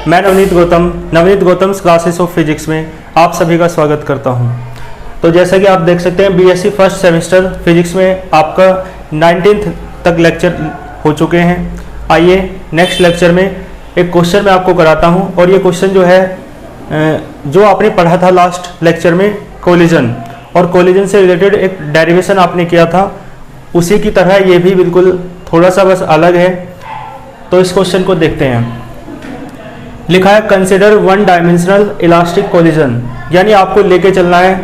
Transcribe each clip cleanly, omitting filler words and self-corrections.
मैं Navneet Gautam classes of physics में आप सभी का स्वागत करता हूं। तो जैसा कि आप देख सकते हैं बीएससी फर्स्ट सेमेस्टर फिजिक्स में आपका 19th तक लेक्चर हो चुके हैं। आइए नेक्स्ट लेक्चर में एक क्वेश्चन मैं आपको कराता हूं और ये क्वेश्चन जो है जो आपने पढ़ा था लास्ट लेक्चर में कोलिजन, और कोलिजन से रिलेटेड एक डेरिवेशन आपने किया था, उसी की तरह ये भी बिल्कुल थोड़ा सा बस अलग है। तो इस क्वेश्चन को देखते हैं। लिखा है consider one dimensional elastic collision, यानी आपको लेके चलना है।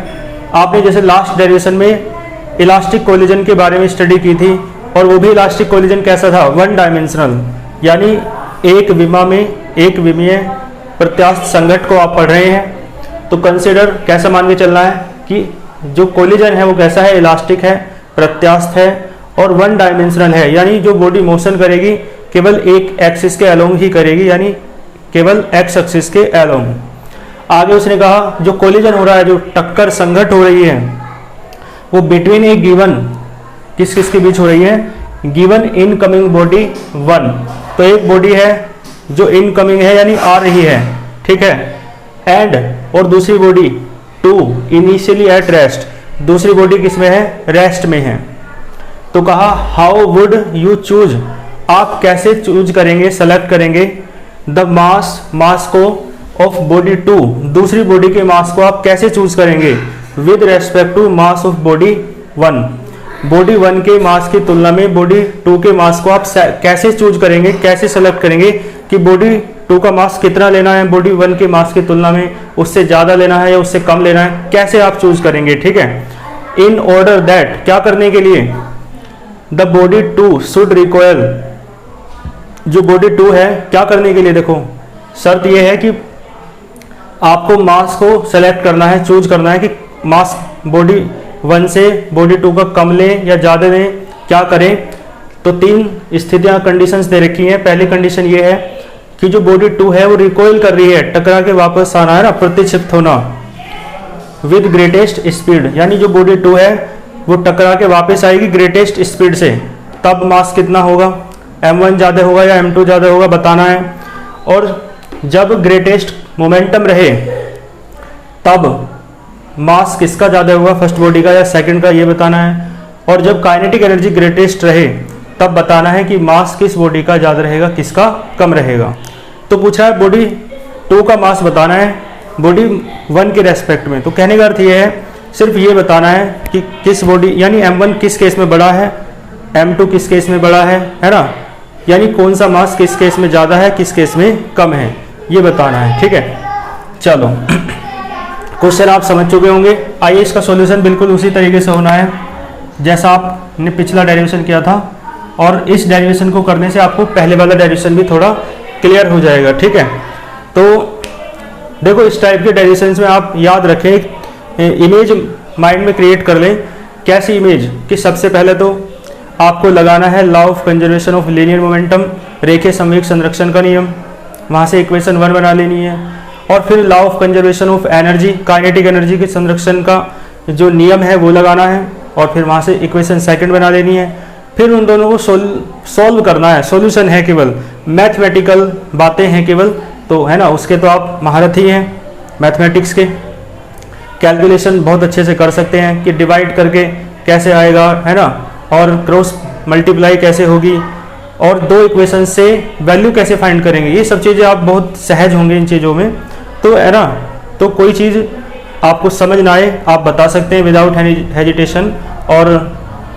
आपने जैसे लास्ट डेरिवेशन में इलास्टिक कोलिजन के बारे में स्टडी की थी, और वो भी इलास्टिक कोलिजन कैसा था, वन डायमेंशनल, यानी एक विमीय प्रत्यास्थ संघट को आप पढ़ रहे हैं। तो कंसिडर कैसा मान के चलना है कि जो कोलिजन है वो कैसा है, इलास्टिक है, प्रत्यास्थ है और वन डायमेंशनल है, यानी जो बॉडी मोशन करेगी केवल एक एक्सिस के अलोंग ही करेगी, यानी केवल एक्स एक्सिस के अलोंग। आगे उसने कहा जो कोलिजन हो रहा है, जो टक्कर संघट हो रही है, वो बिटवीन ए गिवन किस के बीच हो रही है, गिवन इनकमिंग बॉडी वन। तो एक बॉडी है जो इनकमिंग है यानी आ रही है, ठीक है, एंड और दूसरी body two initially at rest, दूसरी बॉडी किसमें है, रेस्ट में है। तो कहा हाउ वुड यू चूज, आप कैसे चूज करेंगे, सेलेक्ट करेंगे द मास को ऑफ बॉडी टू, दूसरी बॉडी के मास को आप कैसे चूज करेंगे with respect to mass of body one, body one के मास की तुलना में बॉडी टू के मास को आप कैसे चूज करेंगे, कैसे सेलेक्ट करेंगे कि बॉडी टू का मास कितना लेना है बॉडी वन के मास की तुलना में, उससे ज़्यादा लेना है या उससे कम लेना है, कैसे आप चूज करेंगे, ठीक है। इन ऑर्डर दैट, क्या करने के लिए, the body two should recoil, जो बॉडी टू है क्या करने के लिए, देखो शर्त यह है कि आपको मास को सेलेक्ट करना है, चूज करना है कि मास बॉडी वन से बॉडी टू का कम ले या ज़्यादा ले, क्या करें। तो तीन स्थितियां कंडीशंस दे रखी हैं। पहली कंडीशन ये है कि जो बॉडी टू है वो रिकॉइल कर रही है, टकरा के वापस आना है ना, प्रतिक्षिप्त होना, विद ग्रेटेस्ट स्पीड, यानी जो बॉडी टू है वो टकरा के वापस आएगी ग्रेटेस्ट स्पीड से, तब मास कितना होगा, m1 ज़्यादा होगा या m2 ज़्यादा होगा बताना है। और जब ग्रेटेस्ट मोमेंटम रहे तब मास किसका ज़्यादा होगा, फर्स्ट बॉडी का या सेकंड का, ये बताना है। और जब काइनेटिक एनर्जी ग्रेटेस्ट रहे तब बताना है कि मास किस बॉडी का ज़्यादा रहेगा, किसका कम रहेगा। तो पूछा है बॉडी टू का मास बताना है बॉडी वन के रेस्पेक्ट में। तो कहने का अर्थ ये है, सिर्फ ये बताना है कि किस बॉडी, यानी m1 किस केस में बड़ा है, m2 किस केस में बड़ा है ना, यानी कौन सा मास किस केस में ज़्यादा है, किस केस में कम है, ये बताना है, ठीक है। चलो क्वेश्चन आप समझ चुके होंगे। आइए इसका सॉल्यूशन बिल्कुल उसी तरीके से होना है जैसा आपने पिछला डेरिवेशन किया था, और इस डेरिवेशन को करने से आपको पहले वाला डेरिवेशन भी थोड़ा क्लियर हो जाएगा, ठीक है। तो देखो इस टाइप के डेरिवेशन में आप याद रखें, इमेज माइंड में क्रिएट कर लें। कैसी इमेज कि सबसे पहले तो आपको लगाना है law of conservation of linear momentum, रेखीय संवेग संरक्षण का नियम, वहाँ से इक्वेशन 1 बना लेनी है। और फिर law of conservation of energy, kinetic energy के संरक्षण का जो नियम है वो लगाना है, और फिर वहाँ से इक्वेशन 2 बना लेनी है। फिर उन दोनों को सोल्व करना है, सॉल्यूशन है केवल, मैथमेटिकल बातें हैं केवल, तो है ना, उसके तो आप महारत ही हैं मैथमेटिक्स के, कैलकुलेशन बहुत अच्छे से कर सकते हैं कि डिवाइड करके कैसे आएगा, है ना, और क्रॉस मल्टीप्लाई कैसे होगी, और दो इक्वेशन से वैल्यू कैसे फाइंड करेंगे, ये सब चीज़ें आप बहुत सहज होंगे इन चीज़ों में, तो है ना। तो कोई चीज़ आपको समझ ना आए आप बता सकते हैं विदाउट हेजिटेशन, और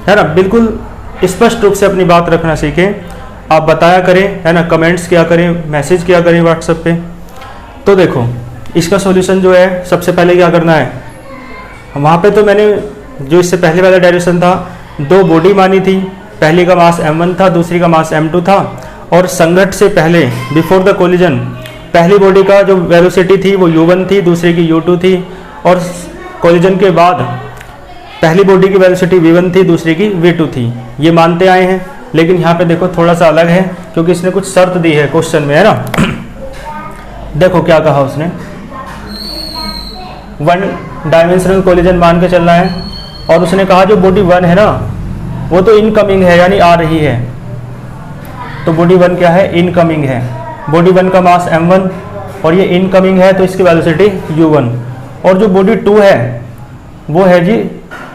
है ना बिल्कुल स्पष्ट रूप से अपनी बात रखना सीखें, आप बताया करें, है ना, कमेंट्स किया करें, मैसेज किया करें व्हाट्सएप पे। तो देखो इसका सॉल्यूशन जो है, सबसे पहले क्या करना है, वहाँ पे तो मैंने जो इससे पहले वाला डेरिवेशन था, दो बॉडी मानी थी, पहली का मास m1 था, दूसरी का मास m2 था, और संघट से पहले बिफोर द कोलिजन पहली बॉडी का जो वेलोसिटी थी वो u1 थी, दूसरी की u2 थी, और कोलिजन के बाद पहली बॉडी की वेलोसिटी v1 थी, दूसरी की v2 थी, ये मानते आए हैं। लेकिन यहाँ पे देखो थोड़ा सा अलग है, क्योंकि इसने कुछ शर्त दी है क्वेश्चन में, है ना। देखो क्या कहा उसने, वन डायमेंशनल कोलिजन मान के चलना है, और उसने कहा जो बॉडी वन है ना वो तो इनकमिंग है, यानी आ रही है, तो बॉडी वन क्या है, इनकमिंग है। बॉडी वन का मास m1 और ये इनकमिंग है तो इसकी वेलोसिटी u1। और जो बॉडी 2 है वो है जी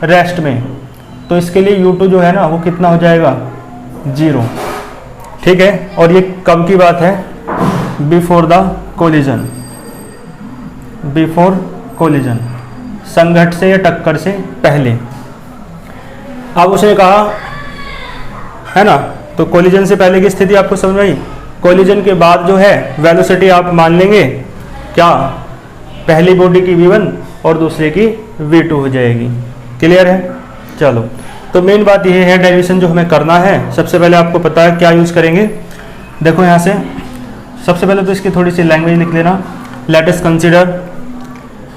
रेस्ट में, तो इसके लिए u2 जो है ना वो कितना हो जाएगा 0। ठीक है, और ये कब की बात है, before the collision, before collision, संघट से या टक्कर से पहले। अब उसने कहा है ना, तो कोलिजन से पहले की स्थिति आपको समझ में आई। कोलिजन के बाद जो है वेलोसिटी आप मान लेंगे क्या, पहली बॉडी की v1 और दूसरे की v2 हो जाएगी। क्लियर है। चलो, तो मेन बात यह है डेरिवेशन जो हमें करना है। सबसे पहले आपको पता है क्या यूज़ करेंगे, देखो यहाँ से सबसे पहले तो इसकी थोड़ी सी लैंग्वेज लिख लेना। लेट अस कंसीडर,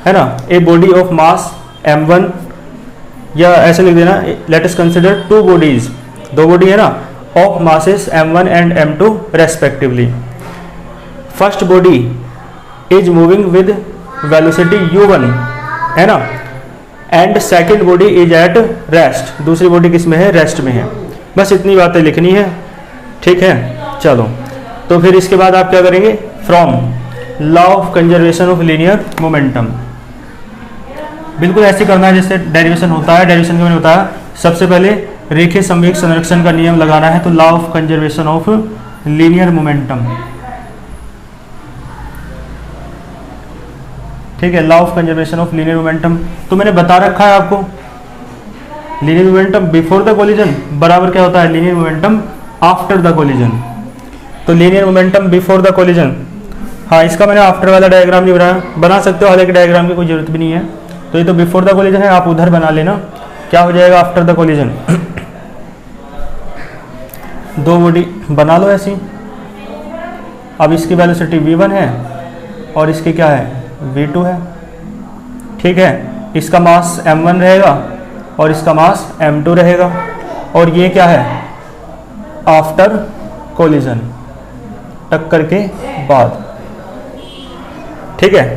है ना, a body of mass m1, या ऐसे लिख देना let us consider 2 bodies, 2 body है ना, of masses m1 and m2 respectively. First body is moving with velocity u1, है ना, and second body is eight rest, दूसरी बॉडी किस में है, रेस्ट में है। बस इतनी बातें लिखनी है। ठीक है, चलो, तो फिर इसके बाद आप क्या करेंगे, from law of conservation of linear momentum, बिल्कुल ऐसे करना है जैसे डेरिवेशन होता है। डेरिवेशन में होता है सबसे पहले रेखीय संवेग संरक्षण का नियम लगाना है, तो law of conservation of linear momentum. ठीक है, law of conservation of linear momentum तो मैंने बता रखा है आपको। Linear momentum before the collision बराबर क्या होता है, linear momentum after the collision. तो linear momentum before the collision, हाँ इसका मैंने आफ्टर वाला डायग्राम नहीं बनाया, बना सकते हो, हालांकि डायग्राम की कोई जरूरत भी नहीं है। तो ये तो बिफोर द कोलिजन है, आप उधर बना लेना। क्या हो जाएगा आफ्टर द कोलिजन, 2 बॉडी बना लो ऐसी। अब इसकी वेलोसिटी v1 है और इसकी क्या है, v2 है। ठीक है, इसका मास m1 रहेगा और इसका मास m2 रहेगा। और ये क्या है, आफ्टर कोलिजन, टक्कर के बाद। ठीक है,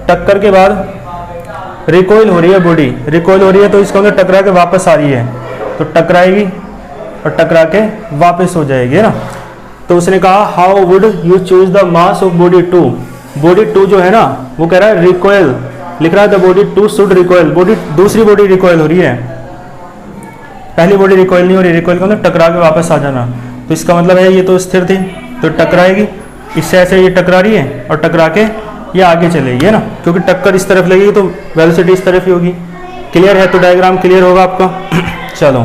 टक्कर के बाद रिकॉइल हो रही है बॉडी, रिकॉइल हो रही है तो इसको अंदर टकरा के वापस आ रही है, तो टकराएगी और टकरा के वापस हो जाएगी, है ना। तो उसने कहा how would you choose the mass of body 2। Body 2 जो है ना वो कह रहा है रिकॉइल, लिख रहा है the body 2 should recoil, body दूसरी बॉडी रिकॉइल हो रही है, पहली बॉडी रिकॉइल नहीं हो रही, रिकॉइल का मतलब टकरा के वापस आ जाना। तो इसका मतलब है ये तो स्थिर थी तो टकराएगी, इससे ऐसे ये टकरा रही है और टकरा के ये आगे चलेगी, है ना, क्योंकि टक्कर इस तरफ लगेगी तो वेलोसिटी इस तरफ ही होगी। क्लियर है, तो डायग्राम क्लियर होगा आपका। चलो,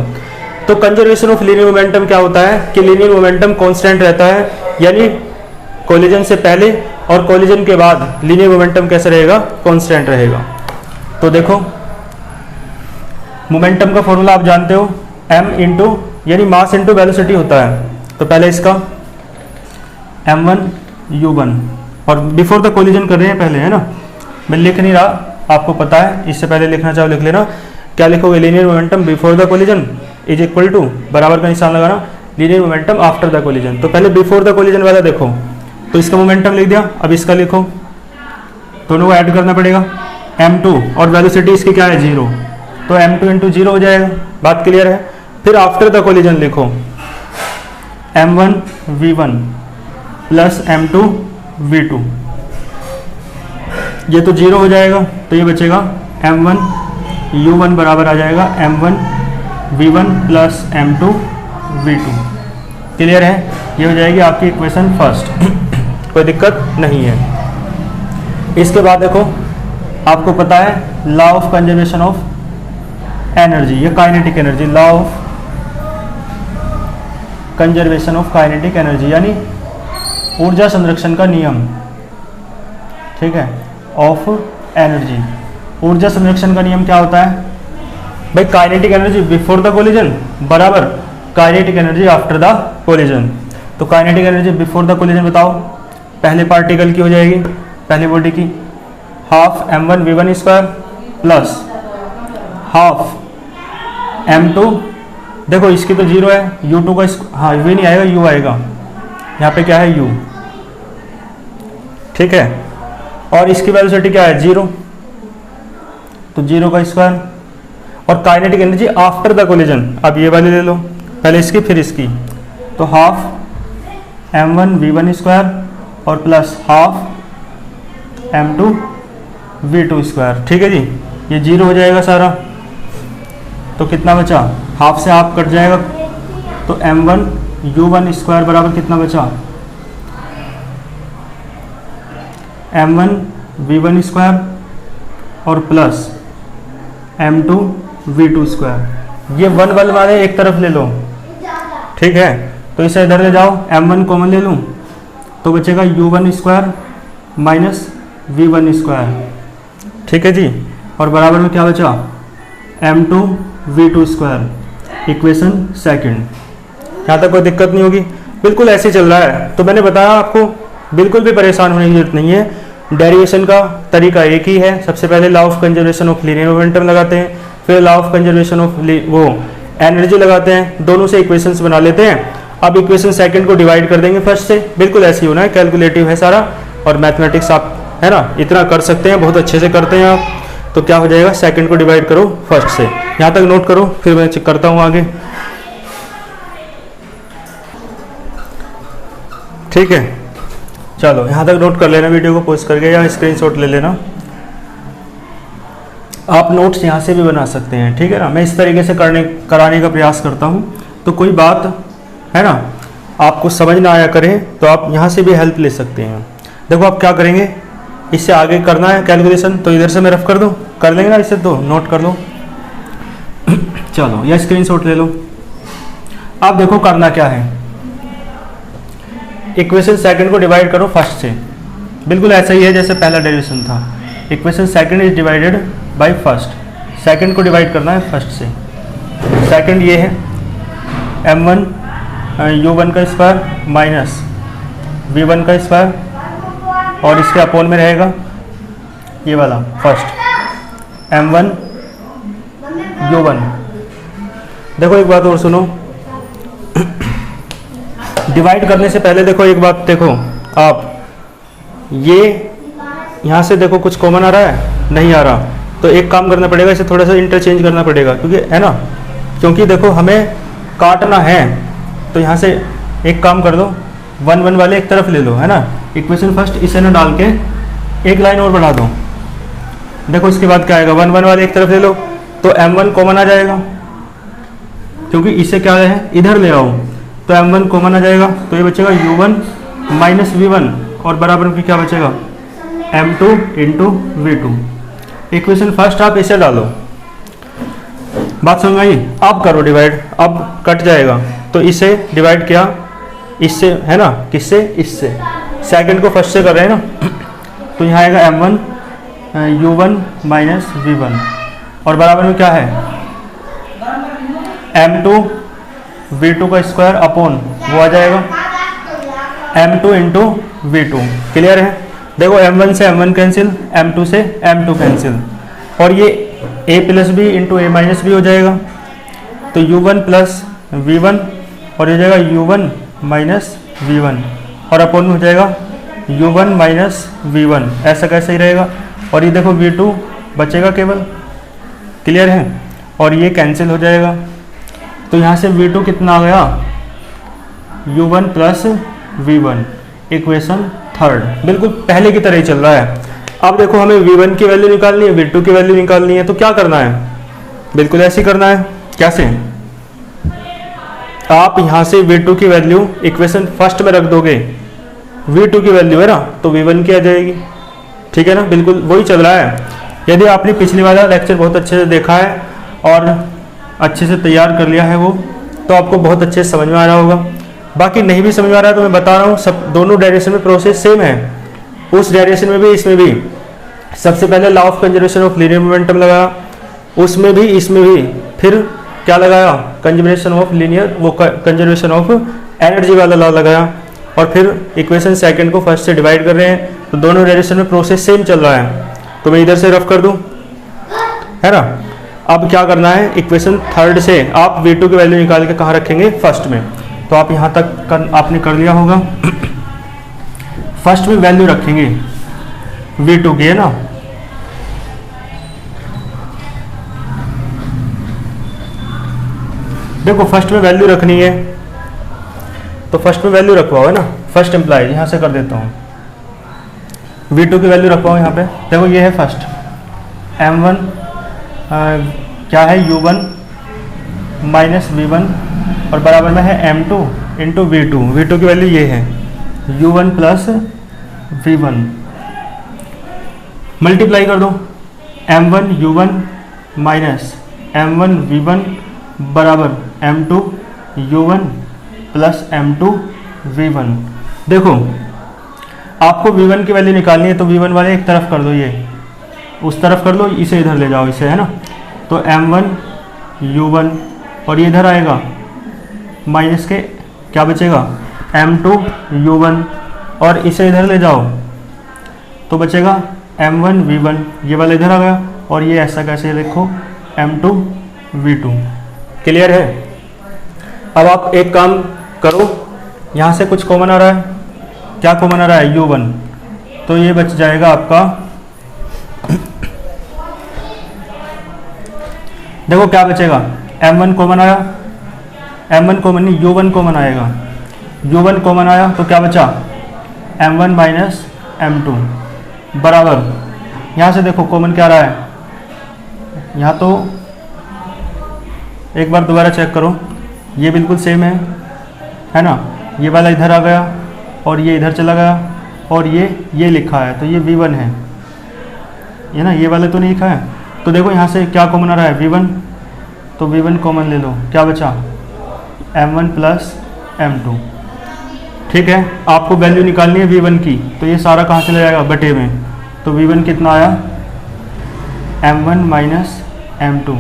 तो कंजर्वेशन ऑफ लीनियर मोमेंटम क्या होता है कि लीनियर मोमेंटम कांस्टेंट रहता है, यानी कोलिजन से पहले और कोलिजन के बाद लीनियर मोमेंटम कैसे रहेगा, कांस्टेंट रहेगा। तो देखो मोमेंटम का फॉर्मूला आप जानते हो, m इंटू यानी मास इंटू वेलोसिटी होता है। तो पहले इसका m1 u1, और बिफोर द कोलिजन कर रहे हैं पहले, है ना, मैं लिख नहीं रहा, आपको पता है, इससे पहले लिखना चाहो लिख लेना। क्या लिखोगे, linear momentum before the collision is equal to, बराबर का निशान लगाना, linear momentum after the collision. तो पहले बिफोर द कोलिजन वाला देखो, तो इसका मोमेंटम लिख दिया, अब इसका लिखो, दोनों को ऐड करना पड़ेगा, m2 और वेलोसिटी इसकी क्या है 0, तो m2 इंटू 0 हो जाएगा। बात क्लियर है। फिर आफ्टर द कोलिजन लिखो m1 v1 plus m2 v2, ये तो 0 हो जाएगा, तो ये बचेगा m1 u1 बराबर आ जाएगा m1 v1 plus m2 v2। Clear है, ये हो जाएगी आपकी इक्वेशन फर्स्ट। कोई दिक्कत नहीं है। इसके बाद देखो आपको पता है law of conservation of energy, ये kinetic energy, law of conservation of kinetic energy यानी ऊर्जा संरक्षण का नियम। ठीक है, ऑफ एनर्जी, ऊर्जा संरक्षण का नियम क्या होता है भाई, kinetic energy before the collision बराबर kinetic energy after the collision. तो kinetic energy before the collision बताओ, पहले पार्टिकल की हो जाएगी, पहली बॉडी की, half m1 v1 square plus half m2, देखो इसकी तो 0 है, u2 का हाँ v नहीं आएगा, u आएगा, यहाँ पे क्या है u। ठीक है, और इसकी वेलोसिटी क्या है 0, तो 0 का स्क्वायर, और kinetic energy after the collision, अब ये वाली ले लो, पहले इसकी फिर इसकी, तो हाफ m1 v1 स्क्वायर और plus half m2 v2 square. ठीक है जी, ये 0 हो जाएगा सारा, तो कितना बचा, हाफ से हाफ कट जाएगा, तो m1 u1 स्क्वायर बराबर कितना बचा, m1 v1 स्क्वायर और प्लस m2 v2 स्क्वायर। ये 1 1 वाले एक तरफ ले लो, ठीक है, तो इसे इधर ले जाओ, m1 कॉमन ले लूँ तो बचेगा u1 square minus v1 square. ठीक है जी, और बराबर में क्या बचा, m2 v2 square, equation second. यहाँ तक कोई दिक्कत नहीं होगी, बिल्कुल ऐसे चल रहा है। तो मैंने बताया आपको, बिल्कुल भी परेशान होने की जरूरत नहीं है। डेरिवेशन का तरीका एक ही है, सबसे पहले law of conservation of linear momentum लगाते हैं, फिर लॉ ऑफ कंजर्वेशन ऑफ वो एनर्जी लगाते हैं, दोनों से इक्वेशंस बना लेते हैं। अब इक्वेशन सेकंड को डिवाइड कर देंगे फर्स्ट से, बिल्कुल ऐसे ही होना है, कैलकुलेटिव है सारा, और मैथमेटिक्स आप है ना इतना कर सकते हैं, बहुत अच्छे से करते हैं आप। तो क्या हो जाएगा, सेकंड को डिवाइड करो फर्स्ट से, यहाँ तक नोट करो, फिर मैं चेक करता हूँ आगे। ठीक है, चलो यहाँ तक नोट कर लेना, वीडियो को पॉज करके या स्क्रीनशॉट ले लेना। आप नोट्स यहाँ से भी बना सकते हैं, ठीक है ना। मैं इस तरीके से कराने का प्रयास करता हूँ, तो कोई बात है ना आपको समझ ना आया करें तो आप यहाँ से भी हेल्प ले सकते हैं। देखो आप क्या करेंगे, इससे आगे करना है कैलकुलेशन, तो इधर से मैं रफ कर दूँ, कर लेंगे ना इसे, तो नोट कर लो चलो, या स्क्रीनशॉट ले लो। आप देखो करना क्या है, इक्वेशन सेकंड को डिवाइड करो फर्स्ट से, बिल्कुल ऐसा ही है जैसे पहला डेरिवेशन था। Equation second is divided by first, second को डिवाइड करना है फर्स्ट से। सेकंड ये है m1 u1 का स्क्वायर माइनस v1 का स्क्वायर, और इसके अपोन में रहेगा ये वाला फर्स्ट m1 u1। देखो एक बात और सुनो, डिवाइड करने से पहले देखो एक बात, देखो आप ये यहाँ से देखो कुछ कॉमन आ रहा है, नहीं आ रहा, तो एक काम करना पड़ेगा, इसे थोड़ा सा इंटरचेंज करना पड़ेगा, क्योंकि है ना, क्योंकि देखो हमें काटना है, तो यहाँ से एक काम कर दो, 1 1 वाले एक तरफ ले लो, है ना, इक्वेशन फर्स्ट इसे ना डाल के एक लाइन और बढ़ा दो। देखो इसके बाद क्या आएगा, 1 1 वाले एक तरफ ले लो, तो m1 कॉमन आ जाएगा, क्योंकि इसे क्या है इधर ले आओ, तो m1 कॉमन आ जाएगा, तो ये बचेगा u1 माइनस v1, और बराबर में क्या बचेगा, m2 into v2। Equation first आप इसे डालो, बात समझ आई। अब करो डिवाइड, अब कट जाएगा, तो इसे डिवाइड किया इससे, है ना, किससे, इससे, सेकंड को फर्स्ट से कर रहे हैं ना, तो यहाँ आएगा m1 u1 माइनस v1, और बराबर में क्या है, m2 v2 का स्क्वायर अपॉन वो आ जाएगा m2 इंटू v2। क्लियर है। देखो m1 से m1 कैंसिल, m2 से m2 कैंसिल, और ये a plus B into a minus B हो जाएगा, तो u1 प्लस v1, और ये जाएगा u1 माइनस v1, और अपॉन में हो जाएगा u1 माइनस v1, ऐसा कैसे ही रहेगा, और ये देखो v2 बचेगा केवल। क्लियर है, और ये कैंसिल हो जाएगा, तो यहाँ से v2 कितना आ गया, u1 plus v1, equation third, बिल्कुल पहले की तरह ही चल रहा है। अब देखो हमें v1 की वैल्यू निकालनी है, v2 की वैल्यू निकालनी है, तो क्या करना है, बिल्कुल ऐसे ही करना है। कैसे, आप यहाँ से v2 की वैल्यू इक्वेशन फर्स्ट में रख दोगे, v2 की वैल्यू है ना, तो v1 की आ जाएगी। ठीक है ना, बिल्कुल वही चल रहा है। यदि आपने पिछले वाला लेक्चर बहुत अच्छे से देखा है और अच्छे से तैयार कर लिया है वो, तो आपको बहुत अच्छे से समझ में आ रहा होगा। बाकी नहीं भी समझ में आ रहा है तो मैं बता रहा हूँ, सब दोनों डायरेक्शन में प्रोसेस सेम है, उस डायरेक्शन में भी इसमें भी। सबसे पहले law of conservation of linear momentum लगाया, उसमें भी इसमें भी, फिर क्या लगाया, कंजर्वेशन ऑफ लीनियर, वो कंजर्वेशन ऑफ एनर्जी वाला लॉ लगाया, और फिर इक्वेशन सेकंड को फर्स्ट से डिवाइड कर रहे हैं, तो दोनों डायरेक्शन में प्रोसेस सेम चल रहा है। तो मैं इधर से रफ कर दूं, है ना। अब क्या करना है, इक्वेशन थर्ड से आप v2 की वैल्यू निकाल के कहाँ रखेंगे, फर्स्ट में। तो आप यहाँ तक आपने कर लिया होगा, फर्स्ट में वैल्यू रखेंगे v2 की, है ना। देखो फर्स्ट में वैल्यू रखनी है, तो फर्स्ट में वैल्यू रखवाओ, है ना, फर्स्ट एम्प्लॉय यहाँ से कर देता हूँ। V2 की वैल्यू रखवाओ यहाँ पे। देखो ये है फर्स्ट M1 क्या है U1 माइनस V1 और बराबर में है M2 इंटू V2। V2 की वैल्यू ये है U1 प्लस V1। मल्टीप्लाई कर दो M1 U1 minus M1 V1 बराबर M2 U1 plus M2 V1। देखो आपको V1 की वैल्यू निकालनी है तो V1 वाले एक तरफ कर दो, ये उस तरफ कर लो, इसे इधर ले जाओ, इसे, है ना। तो M1 U1 और ये इधर आएगा माइनस के क्या बचेगा M2 U1 और इसे इधर ले जाओ तो बचेगा M1 V1। ये वाला इधर आ गया और ये ऐसा कैसे लिखो M2 V2। क्लियर है। अब आप एक काम करो, यहाँ से कुछ कॉमन आ रहा है, क्या कॉमन आ रहा है U1, तो ये बच जाएगा आपका देखो क्या बचेगा M1 कॉमन आया, M1 कॉमन नहीं U1 कॉमन आएगा, U1 कॉमन आया तो क्या बचा M1 माइनस M2 बराबर, यहाँ से देखो कॉमन क्या रहा है, यहाँ तो एक बार दोबारा चेक करो, ये बिल्कुल सेम है ना। ये वाला इधर आ गया और ये इधर चला गया और ये लिखा है तो ये V1 है, ये ना, ये वाले तो नहीं लिखा है। तो देखो यहाँ से क्या कॉमन आ रहा है V1, तो V1 कॉमन ले लो, क्या बचा M1 प्लस M2। ठीक है, आपको वैल्यू निकालनी है V1 की, तो ये सारा कहाँ चला जाएगा बटे में, तो V1 कितना आया M1 माइनस M2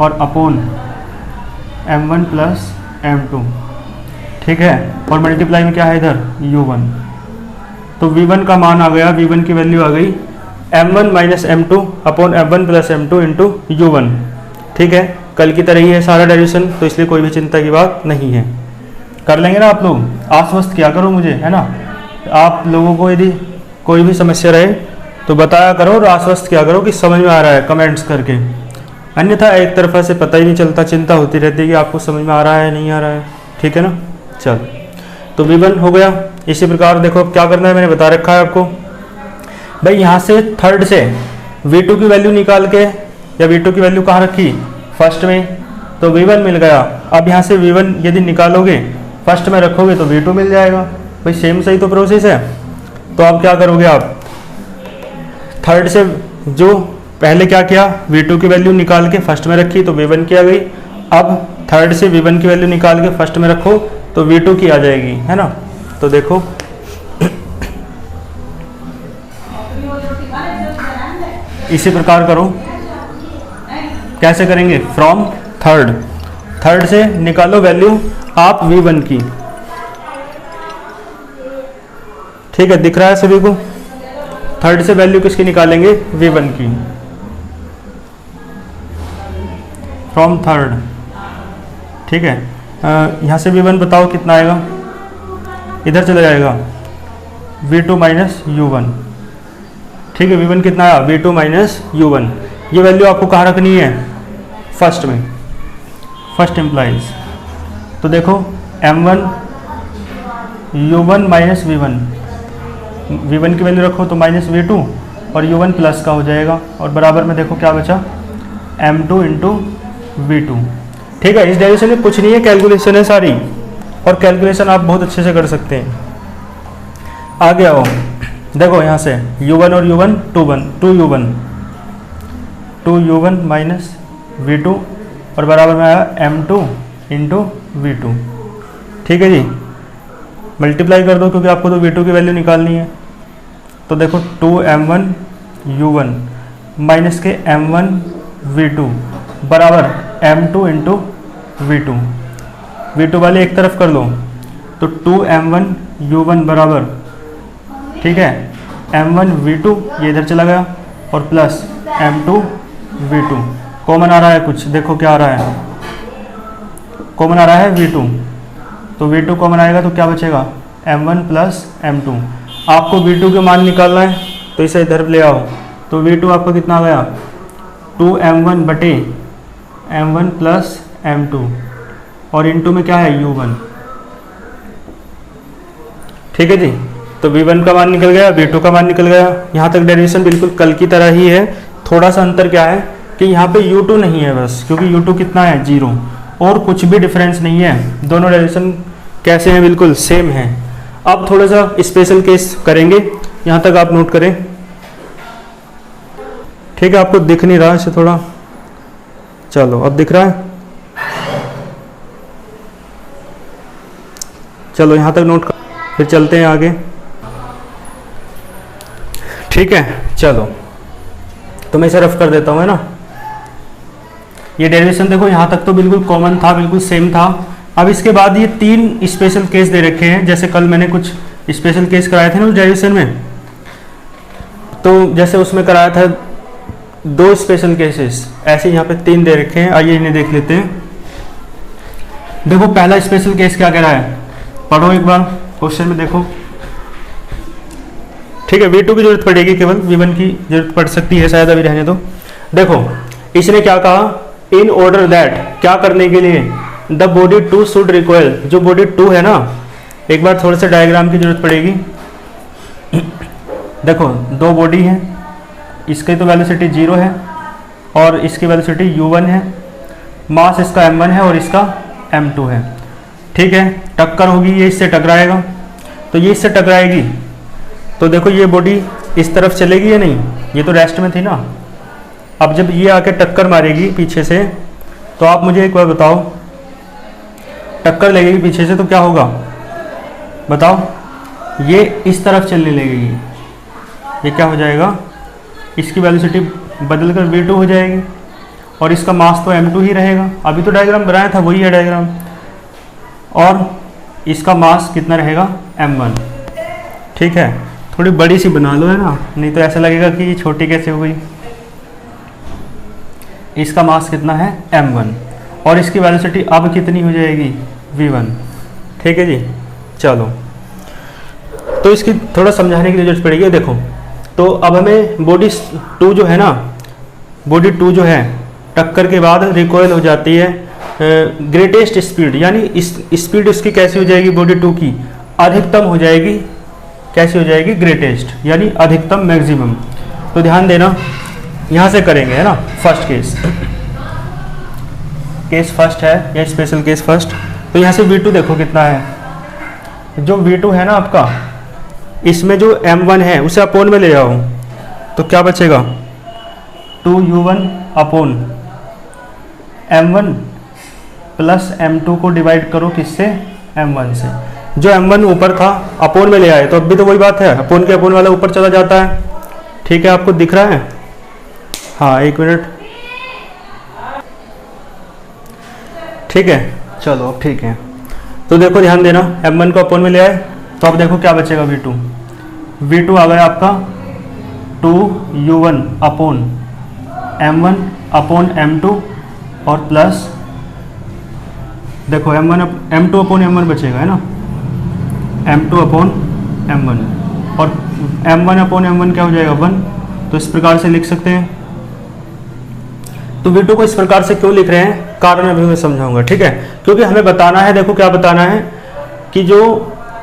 और अपोन M1 प्लस M2। ठीक है, और मल्टीप्लाई में क्या है इधर U1, तो V1 का मान आ गया, V1 की वैल्यू आ गई M1 minus M2 upon M1 plus M2 into U1। ठीक है, कल की तरह ही है सारा डेरिवेशन, तो इसलिए कोई भी चिंता की बात नहीं है, कर लेंगे ना आप लोग। आश्वस्त किया करो मुझे, है ना, आप लोगों को यदि कोई भी समस्या रहे तो बताया करो और आश्वस्त किया करो कि समझ में आ रहा है कमेंट्स करके, अन्यथा एक तरफा से पता ही नहीं चलता, चिंता होती रहती है कि आपको समझ में आ रहा है नहीं आ रहा है। ठीक है ना, चल तो V1 हो गया। इसी प्रकार देखो अब क्या करना है, मैंने बता रखा है आपको भाई, यहाँ से थर्ड से V2 की वैल्यू निकाल के, या V2 की वैल्यू कहाँ रखी फर्स्ट में, तो V1 मिल गया। अब यहाँ से V1 यदि निकालोगे फर्स्ट में रखोगे तो V2 मिल जाएगा। भाई सेम सही तो प्रोसेस है। तो अब क्या करोगे आप, थर्ड से जो पहले क्या किया V2 की वैल्यू निकाल के फर्स्ट में रखी तो V1 की आ गई, अब थर्ड से V1 की वैल्यू निकाल के फर्स्ट में रखो तो V2 की आ जाएगी, है ना। तो देखो इसी प्रकार करो, कैसे करेंगे, फ्रॉम थर्ड से निकालो वैल्यू आप V1 की। ठीक है, दिख रहा है सभी को, थर्ड से वैल्यू किसकी निकालेंगे V1 की, फ्रॉम थर्ड। ठीक है, यहाँ से V1 बताओ कितना आएगा, इधर चला जाएगा V2 माइनस U1। ठीक है, V1 कितना आया V2 माइनस U1। ये वैल्यू आपको कहाँ रखनी है फर्स्ट में, फर्स्ट एम्प्लाइज। तो देखो M1 U1 माइनस V1 की वैल्यू रखो तो माइनस V2 और U1 प्लस का हो जाएगा और बराबर में देखो क्या बचा M2 इंटू V2। ठीक है, इस डेरिवेशन में कुछ नहीं है, कैलकुलेशन है सारी, और कैलकुलेशन आप बहुत अच्छे से कर सकते हैं। आगे आओ, देखो यहाँ से U1 और U1 2 U1 माइनस V2 और बराबर में आया M2 इंटू V2। ठीक है जी, मल्टीप्लाई कर दो क्योंकि आपको तो V2 की वैल्यू निकालनी है। तो देखो 2M1 U1 माइनस के M1 V2 बराबर M2 इंटू V2 वाले एक तरफ कर लो तो 2M1 U1 बराबर, ठीक है, M1 V2 ये इधर चला गया और प्लस M2 V2। कॉमन आ रहा है कुछ, देखो क्या आ रहा है, कॉमन आ रहा है V2, तो V2 कॉमन आएगा तो क्या बचेगा M1 प्लस M2। आपको V2 के मान निकालना है तो इसे इधर ले आओ, तो V2 आपको कितना आ गया 2M1 बटे M1 प्लस M2 और इंटू में क्या है U1। ठीक है जी, तो V1 का मान निकल गया, V2 का मान निकल गया। यहाँ तक डेरिवेशन बिल्कुल कल की तरह ही है। थोड़ा सा अंतर क्या है कि यहाँ पे U2 नहीं है बस, क्योंकि U2 कितना है 0, और कुछ भी डिफरेंस नहीं है। दोनों डेरिवेशन कैसे हैं, बिल्कुल सेम है। अब थोड़ा सा स्पेशल केस करेंगे, यहाँ तक आप नोट करें। ठीक है, आपको दिख नहीं रहा इसे थोड़ा, चलो अब दिख रहा है, चलो यहाँ तक नोट कर, फिर चलते हैं आगे। ठीक है, चलो तो मैं इसे रफ कर देता हूँ, है ना। ये डेरिवेशन देखो यहाँ तक तो बिल्कुल कॉमन था, बिल्कुल सेम था। अब इसके बाद ये 3 स्पेशल केस दे रखे हैं, जैसे कल मैंने कुछ स्पेशल केस कराए थे ना उस डेरिवेशन में, तो जैसे उसमें कराया था 2 स्पेशल केसेस, ऐसे यहाँ पे 3 दे रखे हैं। आइए इन्हें देख लेते हैं। देखो पहला स्पेशल केस क्या कह रहा है, पढ़ो एक बार क्वेश्चन में देखो। ठीक है, V2 की जरूरत पड़ेगी, केवल V1 की जरूरत पड़ सकती है शायद, अभी रहने दो। देखो इसने क्या कहा, इन ऑर्डर दैट, क्या करने के लिए, द बॉडी 2 शुड रिकॉइल, जो बॉडी 2 है ना, एक बार थोड़ा सा डायग्राम की जरूरत पड़ेगी। देखो 2 बॉडी है, इसकी तो वेलोसिटी 0 है और इसकी वेलोसिटी U1 है, मास इसका M1 है और इसका M2 है। ठीक है, टक्कर होगी, ये इससे टकराएगा, तो ये इससे टकराएगी, तो देखो ये बॉडी इस तरफ चलेगी या नहीं, ये तो रेस्ट में थी ना। अब जब ये आके टक्कर मारेगी पीछे से, तो आप मुझे एक बार बताओ, टक्कर लगेगी पीछे से तो क्या होगा बताओ, ये इस तरफ चलने लगेगी, ये क्या हो जाएगा, इसकी वेलोसिटी बदलकर V2 हो जाएगी और इसका मास तो M2 ही रहेगा। अभी तो डायग्राम बनाया था, वही है डायग्राम, और इसका मास कितना रहेगा M1। ठीक है, थोड़ी बड़ी सी बना लो, है ना, नहीं तो ऐसा लगेगा कि ये छोटी कैसे हो गई। इसका मास कितना है M1 और इसकी वेलोसिटी अब कितनी हो जाएगी V1। ठीक है जी, चलो तो इसकी थोड़ा समझाने की जरूरत पड़ेगी। देखो तो अब हमें बॉडी 2 जो है ना, बॉडी 2 जो है टक्कर के बाद रिकॉइल हो जाती है ग्रेटेस्ट स्पीड, यानी इस स्पीड उसकी कैसी हो जाएगी, बॉडी 2 की अधिकतम हो जाएगी। कैसी हो जाएगी, ग्रेटेस्ट, यानी अधिकतम, मैक्सिमम। तो ध्यान देना, यहाँ से करेंगे, है ना। फर्स्ट केस फर्स्ट है या स्पेशल केस फर्स्ट। तो यहाँ से V2 देखो कितना है, जो V2 है ना आपका, इसमें जो M1 है उसे अपोन में ले जाओ, तो क्या बचेगा 2U1 upon M1 plus M2 को डिवाइड करो किससे, M1 से। जो M1 ऊपर था अपोन में ले आए, तो अब भी तो वही बात है, अपोन के अपोन वाला ऊपर चला जाता है। ठीक है, आपको दिख रहा है, हाँ एक मिनट। ठीक है, चलो अब ठीक है। तो देखो ध्यान देना, M1 को अपोन में ले आए, तो अब देखो क्या बचेगा, V2 आ गया आपका 2U1 upon M1 upon M2 और प्लस देखो M2 अपोन M1 बचेगा, है ना, M2 अपोन M1 और M1 अपोन M1 क्या हो जाएगा 1। तो इस प्रकार से लिख सकते हैं। तो V2 को इस प्रकार से क्यों लिख रहे हैं, कारण अभी मैं समझाऊंगा। ठीक है, क्योंकि हमें बताना है, देखो क्या बताना है कि जो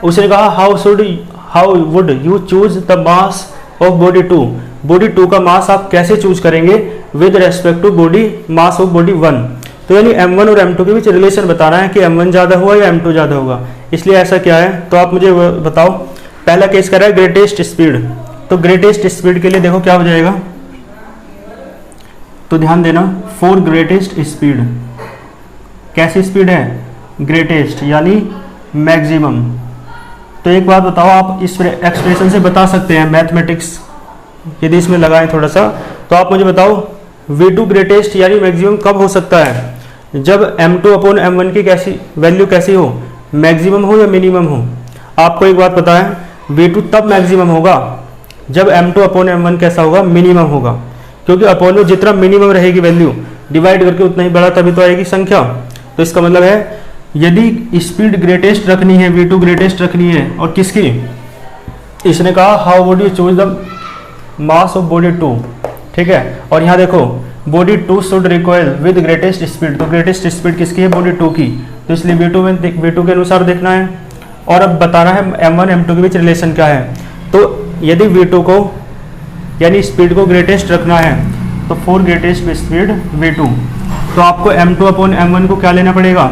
उसने कहा how would you choose the mass of body 2, body 2 का मास आप कैसे चूज करेंगे with respect to body mass of body 1। तो यानी M1 और M2 के बीच रिलेशन बताना है कि M1 ज़्यादा हुआ या M2 ज़्यादा होगा, इसलिए ऐसा क्या है। तो आप मुझे बताओ, पहला केस कर रहा है ग्रेटेस्ट स्पीड, तो ग्रेटेस्ट स्पीड के लिए देखो क्या हो जाएगा, तो ध्यान देना, फॉर ग्रेटेस्ट स्पीड, कैसी स्पीड है, ग्रेटेस्ट यानी मैक्सिमम। तो एक बात बताओ, आप इस एक्सप्रेशन से बता सकते हैं मैथमेटिक्स, यदि इसमें लगाएं थोड़ा सा, तो आप मुझे बताओ V2 ग्रेटेस्ट यानी मैक्सिमम कब हो सकता है, जब M2 अपॉन M1 की कैसी वैल्यू कैसी हो, मैक्सिमम हो या मिनिमम हो। आपको एक बात पता है, V2 तब मैक्सिमम होगा जब M2 अपॉन M1 कैसा होगा, मिनिमम होगा, क्योंकि अपॉन में जितना मिनिमम रहेगी वैल्यू डिवाइड करके उतना ही बड़ा तभी तो आएगी संख्या। तो इसका मतलब है यदि स्पीड ग्रेटेस्ट रखनी है, V2 ग्रेटेस्ट रखनी है, और किसकी, इसने कहा how would you choose the mass of body 2। ठीक है, और यहाँ देखो body 2 should recoil with greatest speed, तो ग्रेटेस्ट स्पीड किसकी है, बॉडी 2 की, तो इसलिए V2 के अनुसार देखना है। और अब बताना है m1 m2 के बीच रिलेशन क्या है। तो यदि v2 को यानी स्पीड को ग्रेटेस्ट रखना है तो फॉर ग्रेटेस्ट स्पीड v2, तो आपको m2 अपॉन m1 को क्या लेना पड़ेगा,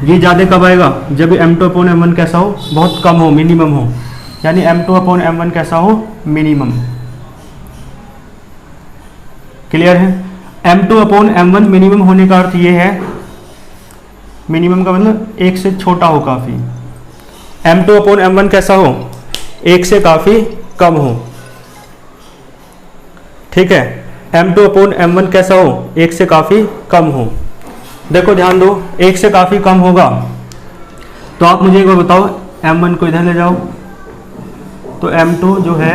ये ज़्यादा कब आएगा, जब m2 अपॉन m1 कैसा हो, बहुत कम हो, मिनिमम हो, यानी m2 अपॉन m1 कैसा हो, मिनिमम। क्लियर है। m2 अपॉन m1 मिनिमम होने का अर्थ ये है, मिनिमम का मतलब एक से छोटा हो काफ़ी, m2 अपॉन m1 कैसा हो, एक से काफ़ी कम हो। ठीक है, m2 अपॉन m1 कैसा हो, एक से काफ़ी कम हो। देखो ध्यान दो, एक से काफ़ी कम होगा तो आप मुझे एक बार बताओ, m1 को इधर ले जाओ तो m2 जो है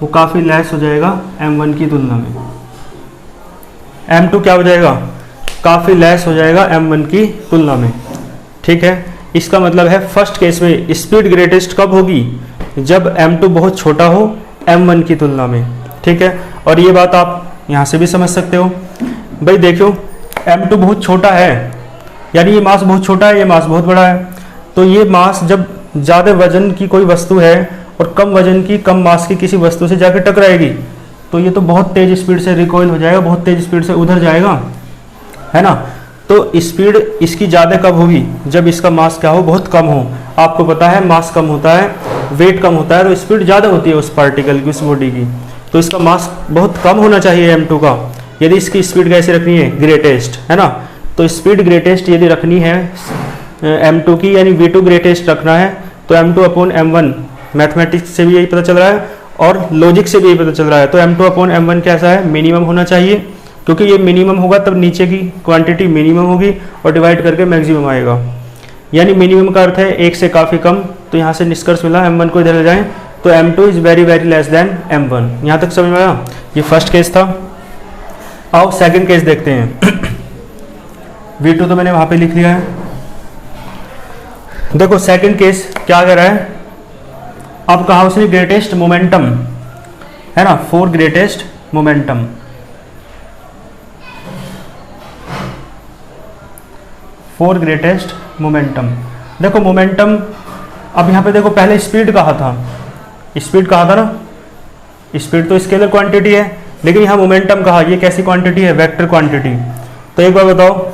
वो काफ़ी लेस हो जाएगा m1 की तुलना में। m2 क्या हो जाएगा, काफ़ी लेस हो जाएगा m1 की तुलना में। ठीक है, इसका मतलब है फर्स्ट केस में स्पीड ग्रेटेस्ट कब होगी, जब m2 बहुत छोटा हो m1 की तुलना में। ठीक है, और ये बात आप यहाँ से भी समझ सकते हो। भाई देखो m2 बहुत छोटा है, यानी ये मास बहुत छोटा है, ये मास बहुत बड़ा है, तो ये मास जब ज़्यादा वजन की कोई वस्तु है और कम वजन की कम मास की किसी वस्तु से जाकर टकराएगी तो ये तो बहुत तेज़ स्पीड से रिकॉइल हो जाएगा, बहुत तेज़ स्पीड से उधर जाएगा, है ना। तो स्पीड इसकी ज़्यादा कब होगी, जब इसका मास क्या हो, बहुत कम हो। आपको पता है मास कम होता है, वेट कम होता है, तो स्पीड ज़्यादा होती है उस पार्टिकल की, उस बॉडी की, तो इसका मास बहुत कम होना चाहिए m2 का, यदि इसकी स्पीड कैसे रखनी है, ग्रेटेस्ट, है ना। तो स्पीड ग्रेटेस्ट यदि रखनी है m2 की, यानी v2 ग्रेटेस्ट रखना है, तो m2 अपॉन m1, मैथमेटिक्स से भी यही पता चल रहा है और लॉजिक से भी यही पता चल रहा है। तो m2 अपॉन m1 कैसा है, मिनिमम होना चाहिए, क्योंकि ये मिनिमम होगा तब नीचे की क्वांटिटी मिनिमम होगी और डिवाइड करके मैक्सिमम आएगा, यानी मिनिमम का अर्थ है एक से काफ़ी कम। तो यहाँ से निष्कर्ष मिला, m1 को इधर ले जाएं तो m2 is very very less than m1। यहाँ तक समझ में आया, ये फर्स्ट केस था। आओ सेकंड केस देखते हैं। v2 तो मैंने वहाँ पे लिख लिया है। देखो सेकंड केस क्या कह रहा है, अब कहा उसने ग्रेटेस्ट मोमेंटम, है ना, for greatest momentum. For greatest momentum, देखो मोमेंटम, अब यहाँ पे देखो पहले स्पीड कहा था, स्पीड कहा था ना, स्पीड तो स्केलर क्वांटिटी है, लेकिन यहाँ मोमेंटम कहा, ये कैसी क्वांटिटी है, वेक्टर क्वांटिटी। तो एक बार बताओ,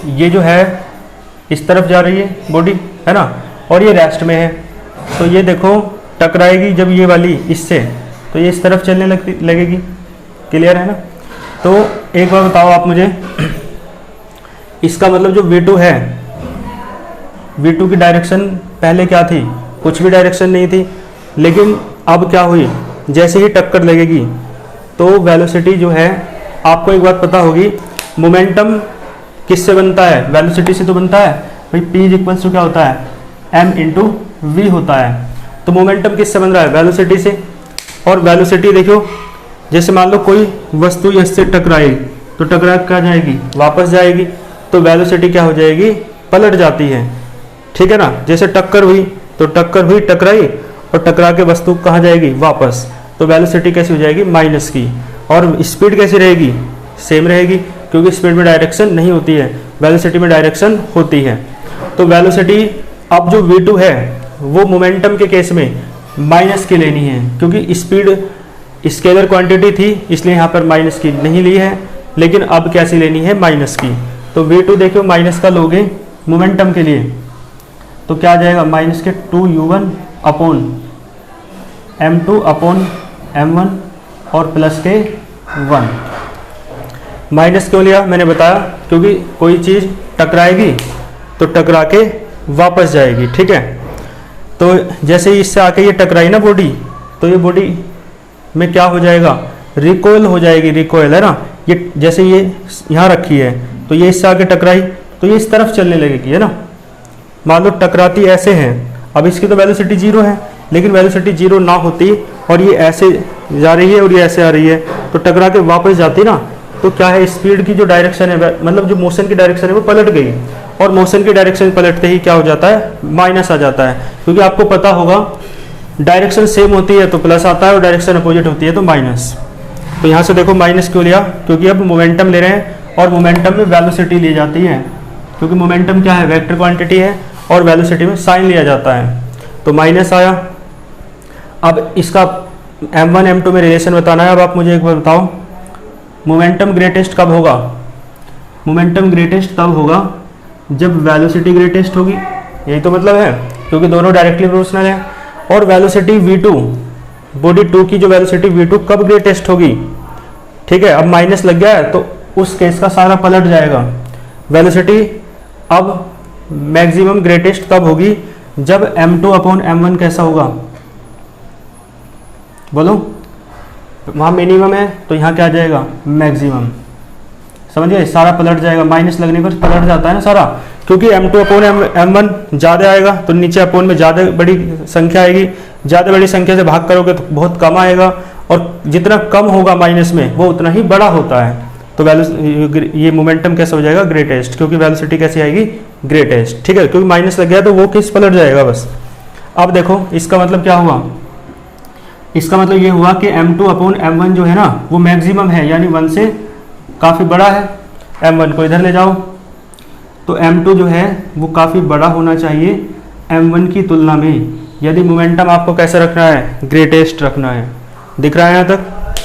ये जो है इस तरफ जा रही है बॉडी, है ना, और ये रेस्ट में है, तो ये देखो टकराएगी जब ये वाली इससे, तो ये इस तरफ चलने लगेगी। क्लियर है ना। तो एक बार बताओ आप मुझे, इसका मतलब जो v2 है, v2 की डायरेक्शन पहले क्या थी, कुछ भी डायरेक्शन नहीं थी, लेकिन अब क्या हुई, जैसे ही टक्कर लगेगी तो वेलोसिटी जो है, आपको एक बात पता होगी, मोमेंटम किससे बनता है, वेलोसिटी से तो बनता है भाई। p इज इक्वल्स टू क्या होता है, m इंटू वी होता है। तो मोमेंटम किससे बन रहा है, वेलोसिटी से। और वेलोसिटी देखो, जैसे मान लो कोई वस्तु इससे टकराएगी तो टकरा क्या जाएगी, वापस जाएगी, तो वेलोसिटी क्या हो जाएगी, पलट जाती है। ठीक है ना, जैसे टक्कर हुई तो टक्कर हुई, टकराई, और टकरा के वस्तु कहाँ जाएगी, वापस, तो वेलोसिटी कैसी हो जाएगी, माइनस की। और स्पीड कैसी रहेगी, सेम रहेगी, क्योंकि स्पीड में डायरेक्शन नहीं होती है, वेलोसिटी में डायरेक्शन होती है। तो वेलोसिटी अब जो v2 है वो मोमेंटम के केस में माइनस की लेनी है, क्योंकि स्पीड स्केलर क्वांटिटी थी इसलिए यहाँ पर माइनस की नहीं ली है, लेकिन अब कैसी लेनी है, माइनस की। तो v2 देखो माइनस का लोगे मोमेंटम के लिए तो क्या आ जाएगा, माइनस के 2u1 upon m2 upon m1 और प्लस के 1। माइनस क्यों लिया, मैंने बताया क्योंकि कोई चीज़ टकराएगी तो टकरा के वापस जाएगी। ठीक है, तो जैसे ही इससे आके ये टकराई ना बॉडी, तो ये बॉडी में क्या हो जाएगा, रिकॉइल हो जाएगी, रिकॉइल, है ना। ये जैसे ये यहाँ रखी है तो ये इससे आके टकराई तो ये इस तरफ चलने लगेगी, है ना। मान लो टकराती ऐसे है, अब इसकी तो वेलोसिटी 0 है, लेकिन वेलोसिटी 0 ना होती और ये ऐसे जा रही है और ये ऐसे आ रही है, तो टकरा के वापस जाती ना, तो क्या है, स्पीड की जो डायरेक्शन है, मतलब जो मोशन की डायरेक्शन है वो पलट गई, और मोशन की डायरेक्शन पलटते ही क्या हो जाता है, माइनस आ जाता है। क्योंकि आपको पता होगा डायरेक्शन सेम होती है तो प्लस आता है और डायरेक्शन अपोजिट होती है तो माइनस। तो यहाँ से देखो माइनस क्यों लिया, क्योंकि अब मोमेंटम ले रहे हैं और मोमेंटम में वेलोसिटी ली जाती है। क्योंकि मोमेंटम क्या है, वेक्टर क्वांटिटी है और वेलोसिटी में साइन लिया जाता है। तो माइनस आया। अब इसका m1 m2 में रिलेशन बताना है। अब आप मुझे एक बार बताओ, मोमेंटम ग्रेटेस्ट कब होगा? मोमेंटम ग्रेटेस्ट तब होगा जब वेलोसिटी ग्रेटेस्ट होगी, यही तो मतलब है, क्योंकि दोनों डायरेक्टली प्रोपोर्शनल है। और वेलोसिटी v2, बॉडी 2 की जो वेलोसिटी v2 कब ग्रेटेस्ट होगी? ठीक है, अब माइनस लग गया है तो उस केस का सारा पलट जाएगा। वेलोसिटी अब मैक्सिमम ग्रेटेस्ट तब होगी जब m2 अपॉन m1 कैसा होगा? बोलो, वहाँ मिनिमम है तो यहाँ क्या आ जाएगा? मैक्सिमम। समझिए, सारा पलट जाएगा, माइनस लगने पर पलट जाता है ना सारा, क्योंकि m2 अपॉन m1 ज़्यादा आएगा तो नीचे अपॉन में ज़्यादा बड़ी संख्या आएगी, ज़्यादा बड़ी संख्या से भाग करोगे तो बहुत कम आएगा, और जितना कम होगा माइनस में वो उतना ही बड़ा होता है। तो ये मोमेंटम कैसा हो जाएगा? ग्रेटेस्ट, क्योंकि वेलोसिटी कैसी आएगी? ग्रेटेस्ट। ठीक है, क्योंकि माइनस लग गया तो वो केस पलट जाएगा बस। अब देखो इसका मतलब क्या हुआ? इसका मतलब ये हुआ कि m2 अपॉन m1 जो है ना वो मैक्सिमम है, यानी 1 से काफ़ी बड़ा है। m1 को इधर ले जाओ तो m2 जो है वो काफ़ी बड़ा होना चाहिए m1 की तुलना में, यदि मोमेंटम आपको कैसे रखना है? ग्रेटेस्ट रखना है। दिख रहा है यहाँ तक?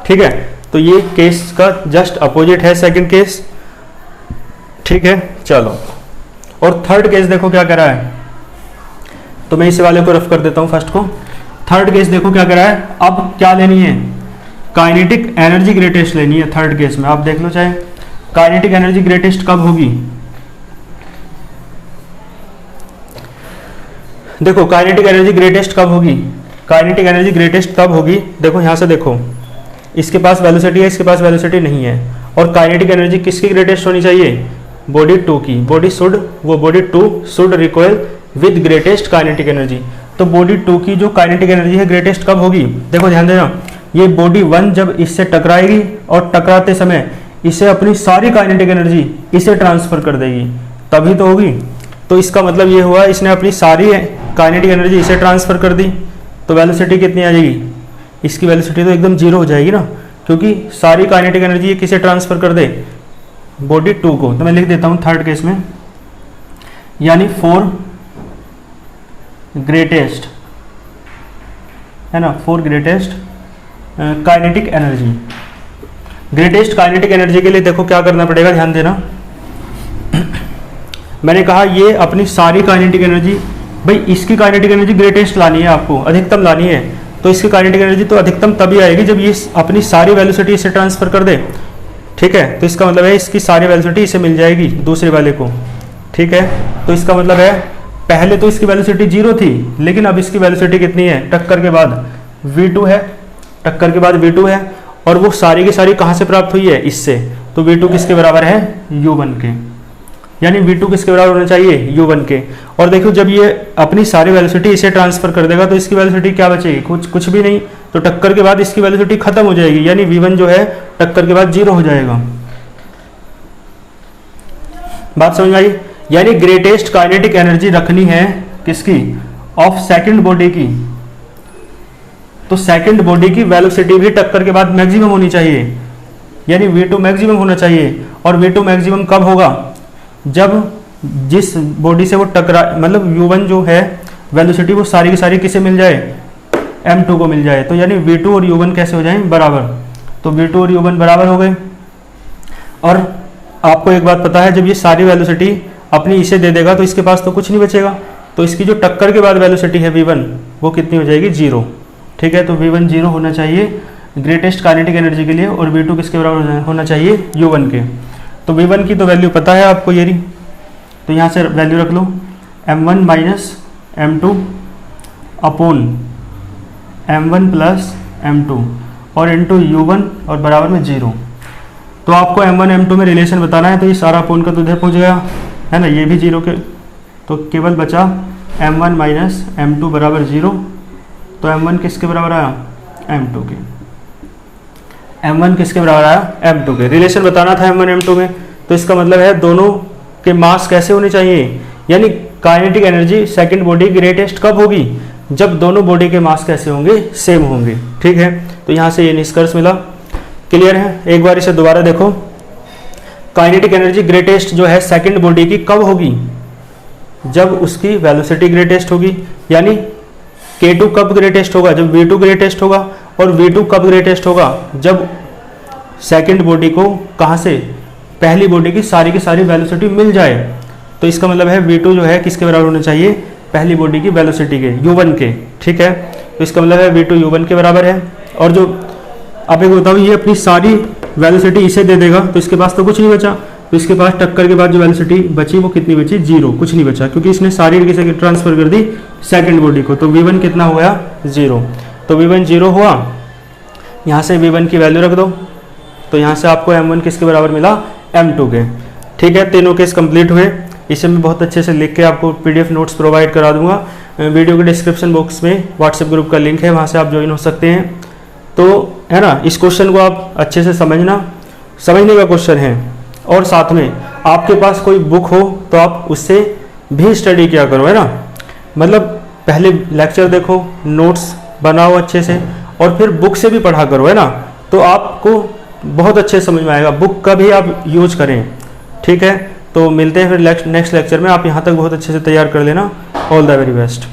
ठीक है, तो ये केस का जस्ट अपोजिट है सेकंड केस। ठीक है, चलो, और थर्ड केस देखो क्या कर रहा है। तो मैं इस वाले को रफ कर देता हूँ फर्स्ट को। थर्ड केस देखो क्या कर रहा है। अब क्या लेनी है? काइनेटिक एनर्जी ग्रेटेस्ट लेनी है थर्ड केस में। आप देख लो चाहे काइनेटिक एनर्जी ग्रेटेस्ट कब होगी। देखो काइनेटिक एनर्जी ग्रेटेस्ट कब होगी? काइनेटिक एनर्जी ग्रेटेस्ट तब होगी, देखो यहाँ से देखो, इसके पास वेलोसिटी है, इसके पास वेलोसिटी नहीं है, और काइनेटिक एनर्जी किसकी ग्रेटेस्ट होनी चाहिए? बॉडी 2 की। Body 2 should recoil with greatest kinetic energy. तो बॉडी 2 की जो काइनेटिक एनर्जी है ग्रेटेस्ट कब होगी? देखो ध्यान देना, ये बॉडी 1 जब इससे टकराएगी और टकराते समय इसे अपनी सारी काइनेटिक एनर्जी इसे ट्रांसफर कर देगी, तभी तो होगी। तो इसका मतलब ये हुआ इसने अपनी सारी काइनेटिक एनर्जी इसे ट्रांसफर कर दी, तो वेलोसिटी कितनी आ जाएगी? इसकी वेलोसिटी तो एकदम जीरो हो जाएगी ना, क्योंकि सारी काइनेटिक एनर्जी ये किसे ट्रांसफर कर दे? बॉडी 2 को। तो मैं लिख देता हूँ थर्ड केस में, यानी फॉर ग्रेटेस्ट, है ना, for greatest kinetic energy. Greatest kinetic energy के लिए देखो क्या करना पड़ेगा, ध्यान देना। मैंने कहा ये अपनी सारी काइनेटिक एनर्जी, भाई इसकी काइनेटिक एनर्जी ग्रेटेस्ट लानी है, आपको अधिकतम लानी है, तो इसकी काइनेटिक एनर्जी तो अधिकतम तभी आएगी जब ये अपनी सारी वेलोसिटी इसे ट्रांसफर कर दे। ठीक है, तो इसका मतलब है इसकी सारी वेलोसिटी इसे मिल जाएगी दूसरे वाले को। ठीक है, तो इसका मतलब है पहले तो इसकी वेलोसिटी 0 थी, लेकिन अब इसकी वेलोसिटी कितनी है? टक्कर के बाद v2 है, टक्कर के बाद v2 है, और वो सारी की सारी कहाँ से प्राप्त हुई है? इससे। तो v2 किसके बराबर है? u1 के, यानी v2 किसके बराबर होना चाहिए? u1 के। और देखो जब ये अपनी सारी वेलोसिटी इसे ट्रांसफर कर देगा तो इसकी वेलोसिटी क्या बचेगी? कुछ भी नहीं। तो टक्कर के बाद इसकी वेलोसिटी खत्म हो जाएगी, यानी v1 जो है टक्कर के बाद 0 हो जाएगा। बात समझ में आई? यानी ग्रेटेस्ट काइनेटिक एनर्जी रखनी है किसकी? ऑफ सेकंड बॉडी की। तो सेकंड बॉडी की वेलोसिटी भी टक्कर के बाद मैक्सिमम होनी चाहिए, यानी v2 मैक्सिमम होना चाहिए। और v2 मैक्सिमम कब होगा? जब जिस बॉडी से वो टकरा, मतलब u1 जो है वेलोसिटी वो सारी की सारी किसे मिल जाए? m2 को मिल जाए। तो यानी v2 और u1 कैसे हो जाएं? बराबर। तो v2 और u1 बराबर हो गए। और आपको एक बात पता है, जब ये सारी वेलोसिटी अपनी इसे दे देगा तो इसके पास तो कुछ नहीं बचेगा, तो इसकी जो टक्कर के बाद वेलोसिटी है v1 वो कितनी हो जाएगी? 0। ठीक है, तो v1 0 होना चाहिए ग्रेटेस्ट काइनेटिक एनर्जी के लिए, और v2 किसके बराबर होना चाहिए? u1 के। तो v1 की तो वैल्यू पता है आपको ये रही, तो यहाँ से वैल्यू रख लो, m1 minus m2 upon m1 plus m2 और इंटू u1 और बराबर में 0। तो आपको m1 m2 में रिलेशन बताना है, तो ये सारा अपॉन का तो इधर पहुँच गया है ना, ये भी 0 के, तो केवल बचा m1 माइनस m2 बराबर 0। तो m1 किसके बराबर आया? m2 के। m1 किसके बराबर आया? m2 के। रिलेशन बताना था m1 m2 में, तो इसका मतलब है दोनों के मास कैसे होने चाहिए, यानी kinetic energy second body greatest कब होगी? जब दोनों बॉडी के मास कैसे होंगे? सेम होंगे। ठीक है, तो यहाँ से ये निष्कर्ष मिला। क्लियर है? एक बार इसे दोबारा देखो। काइनेटिक एनर्जी ग्रेटेस्ट जो है सेकंड बॉडी की कब होगी, जब उसकी वेलोसिटी ग्रेटेस्ट होगी। यानी K2 कब ग्रेटेस्ट होगा, जब V2 ग्रेटेस्ट होगा। और V2 कब ग्रेटेस्ट होगा, जब सेकंड बॉडी को कहाँ से, पहली बॉडी की सारी वेलोसिटी मिल जाए। तो इसका मतलब है V2 जो है किसके बराबर होना चाहिए, पहली बॉडी की वेलोसिटी के, U1 के। ठीक है, तो इसका मतलब है V2 U1 के बराबर है। और जो आप एक बताओ, ये अपनी सारी वेलोसिटी इसे दे देगा तो इसके पास तो कुछ नहीं बचा। तो इसके पास टक्कर के बाद जो वेलोसिटी बची वो कितनी बची, 0, कुछ नहीं बचा, क्योंकि इसने सारी किसे ट्रांसफर कर दी, सेकंड बॉडी को। तो V1 कितना हो गया, 0। तो V1 0 हुआ। यहाँ से V1 की वैल्यू रख दो, तो यहाँ से आपको M1 किसके बराबर मिला, M2 के। ठीक है, तीनों केस कंप्लीट हुए। इसे मैं बहुत अच्छे से लिख के आपको PDF नोट्स प्रोवाइड करा दूंगा। वीडियो के डिस्क्रिप्शन बॉक्स में व्हाट्सएप ग्रुप का लिंक है, वहाँ से आप ज्वाइन हो सकते हैं। तो है ना, इस क्वेश्चन को आप अच्छे से समझने का क्वेश्चन है। और साथ में आपके पास कोई बुक हो तो आप उससे भी स्टडी किया करो, है ना। मतलब पहले लेक्चर देखो, नोट्स बनाओ अच्छे से, और फिर बुक से भी पढ़ा करो, है ना। तो आपको बहुत अच्छे समझ में आएगा, बुक का भी आप यूज करें। ठीक है, तो मिलते हैं फिर नेक्स्ट लेक्चर में। आप यहाँ तक बहुत अच्छे से तैयार कर लेना। All the very best.